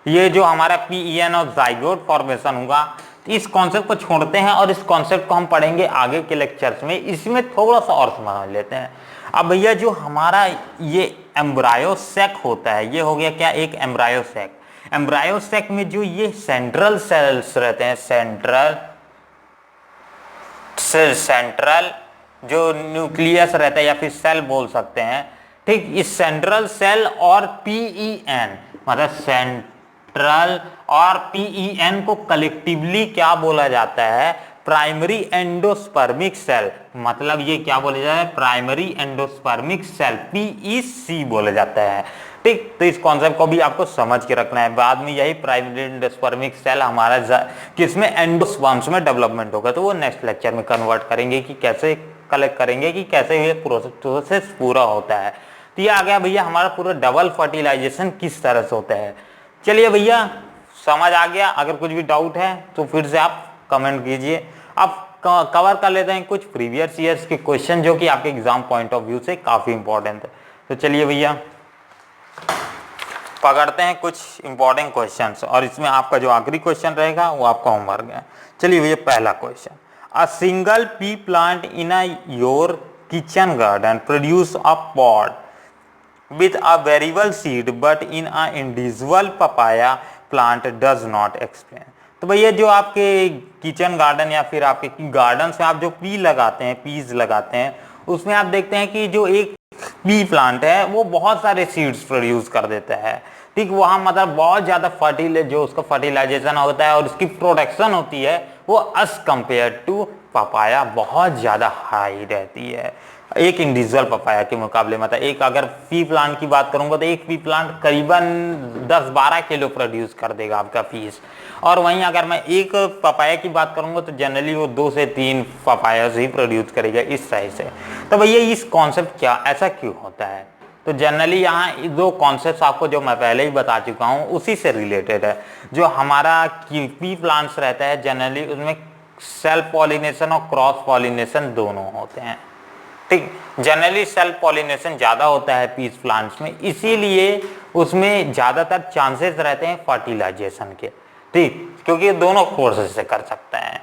ये जो हमारा PEN और जाइगोट फॉर्मेशन हुआ, इस कॉन्सेप्ट को छोड़ते हैं और इस कॉन्सेप्ट को हम पढ़ेंगे आगे के लेक्चर्स में, इसमें थोड़ा सा और समझ लेते हैं। अब भैया जो हमारा ये एम्ब्रायो सेक होता है, ये हो गया क्या, एक एम्ब्रायो सेक। एम्ब्रायो सेक में जो ये सेंट्रल सेल्स रहते हैं, सेंट्रल जो न्यूक्लियस रहता है या फिर सेल बोल सकते हैं। ठीक, इस सेंट्रल सेल और PEN, मतलब सेंट्रल और PEN को कलेक्टिवली क्या बोला जाता है, प्राइमरी एंडोस्पर्मिक सेल, मतलब ये क्या बोला जाता है, प्राइमरी एंडोस्पर्मिक सेल, PEC बोला जाता है। ठीक, तो इस कॉन्सेप्ट को भी आपको समझ के रखना है। बाद में यही प्राइमरी एंडोस्पर्मिक सेल हमारा किसमें, एंडोस्पर्म्स में डेवलपमेंट होगा, तो वो नेक्स्ट लेक्चर में कन्वर्ट करेंगे कि कैसे कलेक्ट करेंगे, कि कैसे ये प्रोसेस पूरा होता है। तो ये आ गया भैया हमारा पूरा डबल फर्टिलाइजेशन किस तरह से होता है। चलिए भैया समझ आ गया, अगर कुछ भी डाउट है तो फिर से आप कमेंट कीजिए। अब कवर कर लेते हैं कुछ प्रीवियस ईयर्स के क्वेश्चन जो कि आपके एग्जाम पॉइंट ऑफ व्यू से काफी इंपॉर्टेंट है। तो चलिए भैया पकड़ते हैं कुछ इंपॉर्टेंट क्वेश्चंस, और इसमें आपका जो आखिरी क्वेश्चन रहेगा वो आपका होमवर्क है। चलिए भैया पहला question, a single P plant in your kitchen garden produce a pod with a variable seed but in a individual papaya plant does not explain। तो भैया जो आपके किचन गार्डन या फिर आपके गार्डन से आप जो पी लगाते हैं, पीज लगाते हैं, उसमें आप देखते हैं कि जो एक पी प्लांट है वो बहुत सारे सीड्स प्रोड्यूस कर देता है। ठीक, वहां मतलब बहुत ज्यादा जो उसका फर्टिलाइजेशन होता है और उसकी प्रोडक्शन होती है वो एज कंपेयर टू पपाया बहुत ज्यादा हाई रहती है एक इंडिविजुअल पपाया के मुकाबले। मतलब एक अगर पी प्लांट की बात करूंगा तो एक पी प्लांट करीबन 10-12 किलो प्रोड्यूस कर देगा आपका पीस, और वहीं अगर मैं एक पपाया की बात करूंगा तो जनरली वो 2 से 3 पपाया ही प्रोड्यूस करेगा इस साइज से। तो भैया इस कॉन्सेप्ट क्या ऐसा क्यों होता है? तो जनरली यहाँ दो कॉन्सेप्ट आपको जो मैं पहले ही बता चुका हूँ उसी से रिलेटेड है। जो हमारा पी प्लांट्स रहता है जनरली उसमें सेल्फ पॉलिनेशन और क्रॉस पॉलिनेशन दोनों होते हैं। ठीक, जनरली सेल्फ पॉलिनेशन ज्यादा होता है पीस प्लांट्स में, इसीलिए उसमें ज्यादातर चांसेस रहते हैं फर्टिलाइजेशन के। ठीक, क्योंकि दोनों कोर्सेस से कर सकते हैं।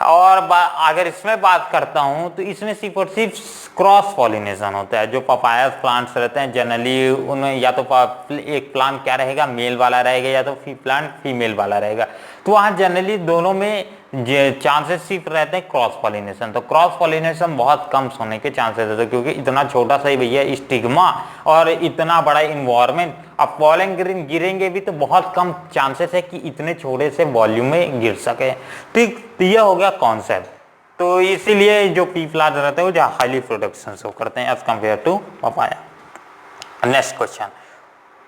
और अगर इसमें बात करता हूं तो इसमें सिर्फ और सिर्फ क्रॉस पॉलिनेशन होता है। जो पपाया प्लांट्स रहते हैं जनरली उनमें या तो एक प्लांट क्या रहेगा मेल वाला रहेगा या तो प्लांट फीमेल वाला रहेगा, तो वहाँ जनरली दोनों में चांसेस सिर्फ रहते हैं क्रॉस पॉलिनेशन। तो क्रॉस पॉलिनेशन बहुत कम होने के चांसेस रहते हैं क्योंकि इतना छोटा सा ही भैया स्टिग्मा और इतना बड़ा इन्वायरमेंट, अब पॉलन ग्रेन गिरेंगे भी तो बहुत कम चांसेस है कि इतने छोटे से वॉल्यूम में गिर सके। ठीक, तो यह हो गया कॉन्सेप्ट। तो इसीलिए जो पी प्लांट रहते हैं वो जो हाईली प्रोडक्शन शो करते हैं as compared to papaya. Next question,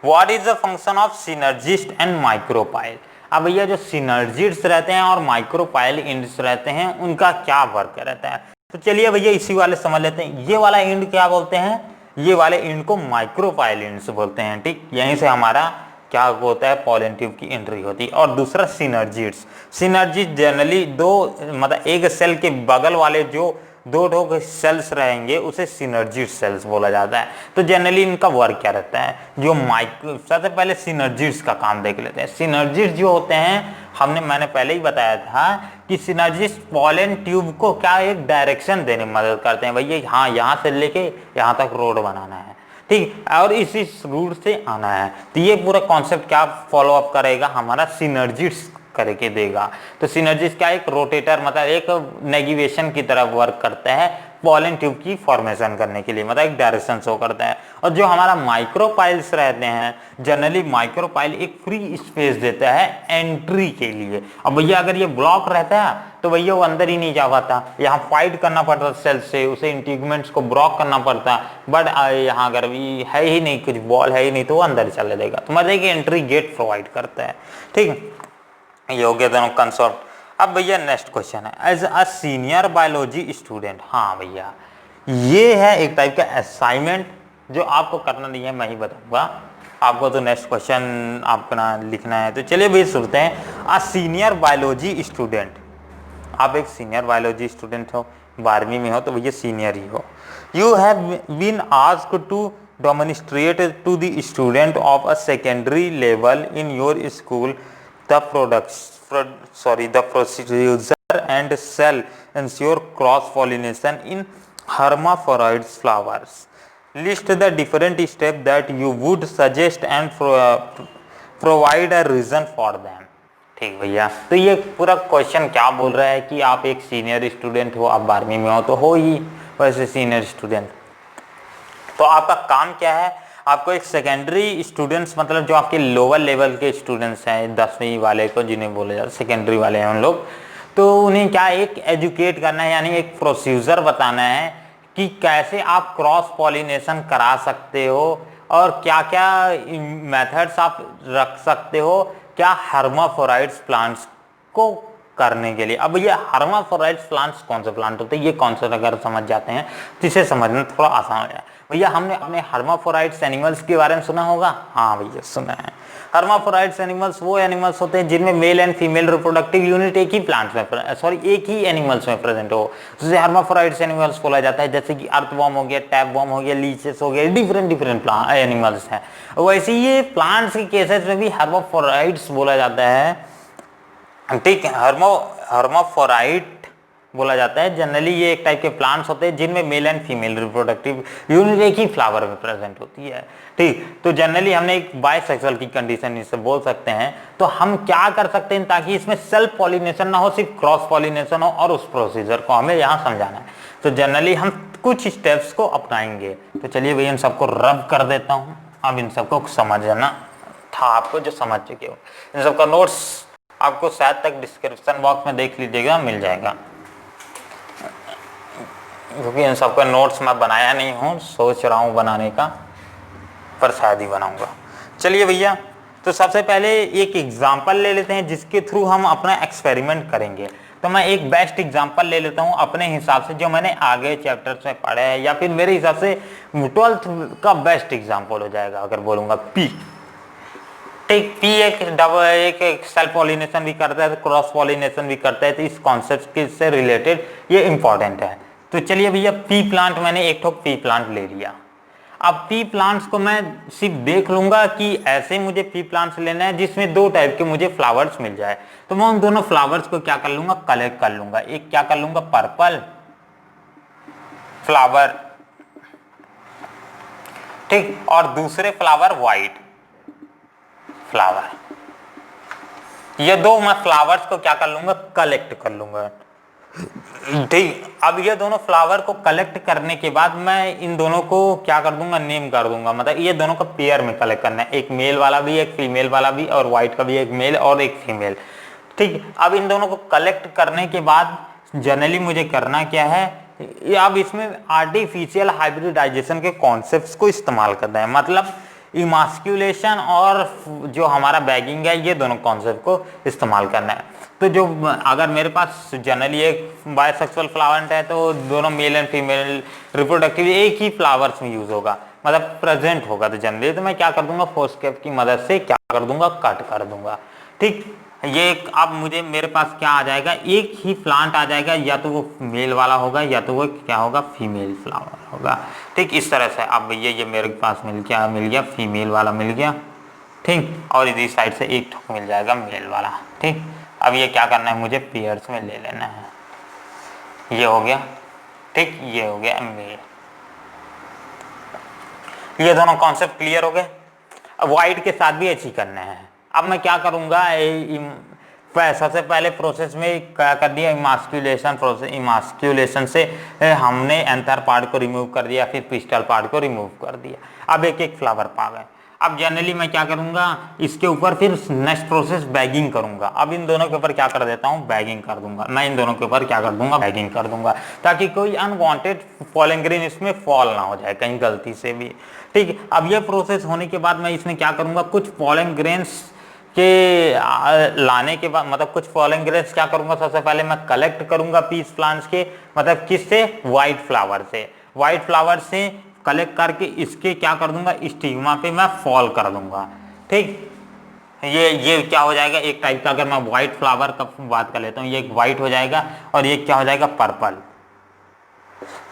what is the function of synergist and micropyle? अब भैया जो सिनर्जिस्ट रहते हैं और माइक्रोपाइल इंड्स रहते हैं उनका क्या वर्क रहता है? तो चलिए भैया इसी वाले समझ लेते हैं। ये वाला इंड क्या बोलते हैं? ये वाले इंड को माइक्रोपाइल इंड्स बोलते हैं। ठीक, यहीं से हमारा क्या होता है पॉलन ट्यूब की एंट्री होती है। और दूसरा सिनर्जिस्ट। सिनर्जिस्ट जनरली दो मतलब एक सेल के बगल वाले जो दो सेल्स रहेंगे उसे सिनर्जिस्ट सेल्स बोला जाता है। तो जनरली इनका वर्क क्या रहता है? जो सबसे पहले सिनर्जिस्ट का काम देख लेते हैं। सिनर्जिस्ट जो होते हैं मैंने पहले ही बताया था कि सिनर्जिस्ट पॉलन ट्यूब को क्या एक डायरेक्शन देने में मदद करते हैं। भैया हाँ, यहाँ से लेके यहाँ तक रोड बनाना है, ठीक, और इसी रूट से आना है। तो ये पूरा कॉन्सेप्ट क्या फॉलो अप करेगा? हमारा सिनर्जिस्ट करके देगा। तो सिनर्जिस्ट क्या एक रोटेटर मतलब एक नेविगेशन की तरह वर्क करता है पॉलन ट्यूब की फॉर्मेशन करने के लिए, मतलब एक डायरेक्शन शो करता है। और जो हमारा माइक्रोपाइल्स रहते हैं जनरली माइक्रोपाइल एक फ्री स्पेस देता है एंट्री के लिए। अब भैया अगर ये ब्लॉक रहता है तो भैया वो अंदर ही नहीं जा पाता, यहाँ फाइट करना पड़ता सेल से, उसे इंटीग्यूमेंट्स को ब्लॉक करना पड़ता। बट यहाँ अगर है ही नहीं, कुछ बॉल है ही नहीं, तो वो अंदर चले जाएगा। तो मतलब एक एंट्री गेट प्रोवाइड करता है। ठीक, ये हो गया दोनों कंसेप्ट। अब भैया नेक्स्ट क्वेश्चन है, as a senior biology student. हाँ भैया ये है एक टाइप का असाइनमेंट जो आपको करना नहीं है, मैं ही बताऊंगा आपको। तो नेक्स्ट क्वेश्चन आपको ना लिखना है। तो चलिए भैया सुनते हैं। अ सीनियर बायोलॉजी स्टूडेंट, आप एक सीनियर बायोलॉजी स्टूडेंट हो, 12वीं में हो तो भैया सीनियर ही हो। You have been asked to demonstrate to the student of a secondary level in your school the procedure and cell ensure cross pollination in hermaphrodites flowers. List the different steps that you would suggest and provide a reason for them. ठीक भैया, तो ये पूरा question क्या बोल रहा है कि आप एक सीनियर स्टूडेंट हो, आप 12वीं में हो तो हो ही वैसे सीनियर स्टूडेंट। तो आपका काम क्या है? आपको एक सेकेंडरी स्टूडेंट्स मतलब जो आपके लोअर लेवल के स्टूडेंट्स हैं 10वीं वाले को जिन्हें बोले जाते हैं सेकेंडरी वाले हैं उन लोग, तो उन्हें क्या एक एजुकेट करना है, यानी एक प्रोसीजर बताना है कि कैसे आप क्रॉस पॉलिनेशन करा सकते हो और क्या क्या मेथड्स आप रख सकते हो क्या हर्माफोराइट्स प्लांट्स को करने के लिए। अब ये हर्माफोराइट्स प्लांट्स कौन से प्लांट होते हैं ये कौन से अगर समझ जाते हैं तो इसे समझना थोड़ा आसान हो जाए। भैया हमने अपने हर्माफोराइट्स एनिमल्स के बारे में सुना होगा। हाँ भैया सुना है। हर्माफोराइट्स एनिमल्स वो एनिमल्स होते हैं जिनमें male and female reproductive unit एक ही प्लांट में एक ही एनिमल्स में प्रेजेंट हो, जिसे हर्माफोराइट्स एनिमल्स बोला जाता है। जैसे कि अर्थवॉर्म हो गया, टैपवॉर्म हो गया, लीचेस हो गया, डिफरेंट एनिमल्स हैं। वैसे ये प्लांट्स के केसेस में भी हर्माफोराइट्स बोला जाता है। ठीक है, हर्माफोराइट बोला जाता है। जनरली ये एक टाइप के प्लांट्स होते हैं जिनमें male and female reproductive unit एक ही फ्लावर में प्रेजेंट होती है। ठीक, तो जनरली हमने एक बायसेक्सुअल की कंडीशन इसे बोल सकते हैं। तो हम क्या कर सकते हैं ताकि इसमें सेल्फ पॉलिनेशन ना हो, सिर्फ क्रॉस पॉलिनेशन हो, और उस प्रोसीजर को हमें यहाँ समझाना है। तो जनरली हम कुछ स्टेप्स को अपनाएंगे। तो चलिए भैया इन सबको रब कर देता हूँ। अब इन सबको समझना था आपको, जो समझ चुके हो। इन सबका नोट्स आपको शायद तक डिस्क्रिप्शन बॉक्स में देख लीजिएगा, मिल जाएगा, क्योंकि इन सबका नोट्स मैं बनाया नहीं हूँ, सोच रहा हूँ बनाने का, पर शायद ही बनाऊंगा। चलिए भैया, तो सबसे पहले एक एग्जांपल ले लेते हैं जिसके थ्रू हम अपना एक्सपेरिमेंट करेंगे। तो मैं एक बेस्ट एग्जांपल ले लेता हूँ अपने हिसाब से, जो मैंने आगे चैप्टर्स में पढ़ा है, या फिर मेरे हिसाब से 12th का बेस्ट एग्जांपल हो जाएगा अगर बोलूँगा पी। ठीक, पी एक सेल्फ पॉलिनेशन भी करता है, क्रॉस पॉलिनेशन भी करता है, तो इस कॉन्सेप्ट से रिलेटेड ये इंपॉर्टेंट है। तो चलिए भैया, पी प्लांट, मैंने एक ठोक पी प्लांट ले लिया। अब पी प्लांट्स को मैं सिर्फ देख लूंगा कि ऐसे मुझे पी प्लांट्स लेना है जिसमें 2 टाइप के मुझे फ्लावर्स मिल जाए, तो मैं उन दोनों फ्लावर्स को क्या कर लूंगा, कलेक्ट कर लूंगा। एक क्या कर लूंगा, पर्पल फ्लावर, ठीक, और दूसरे फ्लावर व्हाइट फ्लावर। ये 2 मैं फ्लावर्स को क्या कर लूंगा, कलेक्ट कर लूंगा। ठीक, अब ये दोनों फ्लावर को कलेक्ट करने के बाद मैं इन दोनों को क्या कर दूंगा, नेम कर दूंगा। मतलब ये दोनों को पेयर में कलेक्ट करना है, एक मेल वाला भी एक फीमेल वाला भी, और व्हाइट का भी एक मेल और एक फीमेल। ठीक, अब इन दोनों को कलेक्ट करने के बाद जनरली मुझे करना क्या है, अब इसमें आर्टिफिशियल हाइब्रिडाइजेशन के कॉन्सेप्ट्स को इस्तेमाल करना है। मतलब इमास्क्यूलेशन और जो हमारा बैगिंग है, ये दोनों कॉन्सेप्ट को इस्तेमाल करना है। तो जो अगर मेरे पास जनरली एक बायसेक्सुअल फ्लावरेंट है, तो दोनों मेल एंड फीमेल रिप्रोडक्टिव एक ही फ्लावर्स में यूज होगा, मतलब प्रेजेंट होगा। तो जनरली तो मैं क्या कर दूंगा, फोर्सकेप की मदद से क्या कर दूंगा, कट कर दूंगा। ठीक, ये अब मुझे मेरे पास क्या आ जाएगा, एक ही प्लांट आ जाएगा, या तो वो मेल वाला होगा या तो वो क्या होगा, फीमेल फ्लावर होगा। ठीक, इस तरह से अब ये मेरे पास मिल गया फीमेल वाला मिल गया। ठीक, और इधर साइड से एक ठोक मिल जाएगा मेल वाला। ठीक, अब ये क्या करना है, मुझे पेयर्स में ले लेना है। ये हो गया, ठीक, ये हो गया मेल। ये दोनों कॉन्सेप्ट क्लियर हो गए। अब व्हाइट के साथ भी ऐसे ही करना है। अब मैं क्या करूंगा, सबसे पहले प्रोसेस में क्या कर दिया, इमास्क्यूलेशन प्रोसेस। इमास्क्यूलेशन से हमने एंथर पार्ट को रिमूव कर दिया, फिर पिस्टल पार्ट को रिमूव कर दिया। अब एक एक फ्लावर पा गए। अब जनरली मैं क्या करूंगा, इसके ऊपर फिर नेक्स्ट प्रोसेस बैगिंग करूंगा। अब इन दोनों के ऊपर क्या कर देता हूं, बैगिंग कर दूंगा। मैं इन दोनों के ऊपर क्या कर दूंगा, बैगिंग कर दूंगा, ताकि कोई अनवांटेड पॉलन ग्रेन इसमें फॉल ना हो जाए कहीं गलती से भी। ठीक, अब ये प्रोसेस होने के बाद मैं इसमें क्या करूंगा, कुछ पॉलन ग्रेन्स के लाने के बाद, मतलब कुछ पॉलन ग्रेन्स क्या करूंगा, सबसे पहले मैं कलेक्ट करूंगा पीस प्लांट्स के, मतलब किससे, व्हाइट फ्लावर से। व्हाइट फ्लावर से कलेक्ट करके इसके क्या कर दूंगा, स्टिग्मा पे मैं फॉल कर दूंगा। ठीक, ये क्या हो जाएगा, एक टाइप का, अगर मैं व्हाइट फ्लावर का बात कर लेता हूँ, ये एक व्हाइट हो जाएगा और ये क्या हो जाएगा, पर्पल।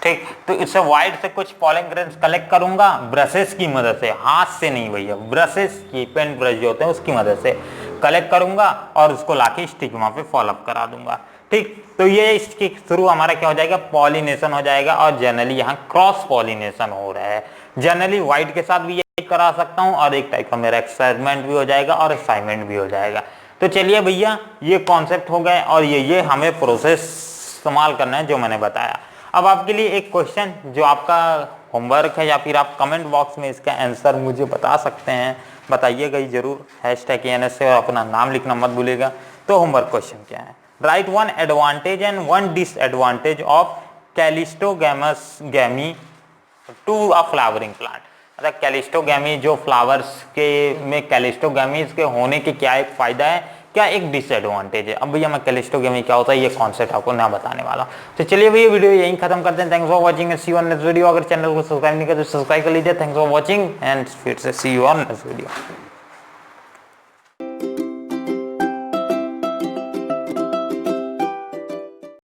ठीक, तो इससे व्हाइट से कुछ पॉलन ग्रेन्स कलेक्ट करूंगा ब्रशेस की मदद से, हाथ से नहीं भैया, ब्रशेस की पेंट ब्रश जो होते हैं उसकी मदद से कलेक्ट करूंगा और उसको लाके स्टिग्मा पे फॉलोअप करा दूंगा। ठीक, तो ये इसके थ्रू हमारा क्या हो जाएगा, पॉलिनेशन हो जाएगा। और जनरली यहाँ क्रॉस पॉलिनेशन हो रहा है। जनरली व्हाइट के साथ भी ये करा सकता हूँ, और एक टाइप का मेरा एक्सपेरिमेंट भी हो जाएगा और असाइनमेंट भी हो जाएगा। तो चलिए भैया, ये कॉन्सेप्ट हो गए, और ये हमें प्रोसेस इस्तेमाल करना है जो मैंने बताया। अब आपके लिए एक क्वेश्चन जो आपका होमवर्क है, या फिर आप कमेंट बॉक्स में इसका आंसर मुझे बता सकते हैं, बताइएगा ही जरूर, #KNS से, और अपना नाम लिखना मत भूलिएगा। तो होमवर्क क्वेश्चन क्या है, write 1 advantage and 1 disadvantage of cleistogamy to a flowering plant. मतलब कैलिस्टोगैमी जो फ्लावर्स के में कैलिस्टोगैमीज के होने के क्या एक फायदा है, क्या एक डिसएडवांटेज है। अब भैया मैं कैलिस्टोगैमी क्या होता है ये कॉन्सेप्ट आपको ना बताने वाला हूं। तो चलिए भैया वीडियो यहीं खत्म करते हैं। Thanks for watching and see you on next video. अगर चैनल को सब्सक्राइब नहीं किया तो सब्सक्राइब कर लीजिए। थैंक्स फॉर वाचिंग एंड फिर से सी यू ऑन नेक्स्ट वीडियो।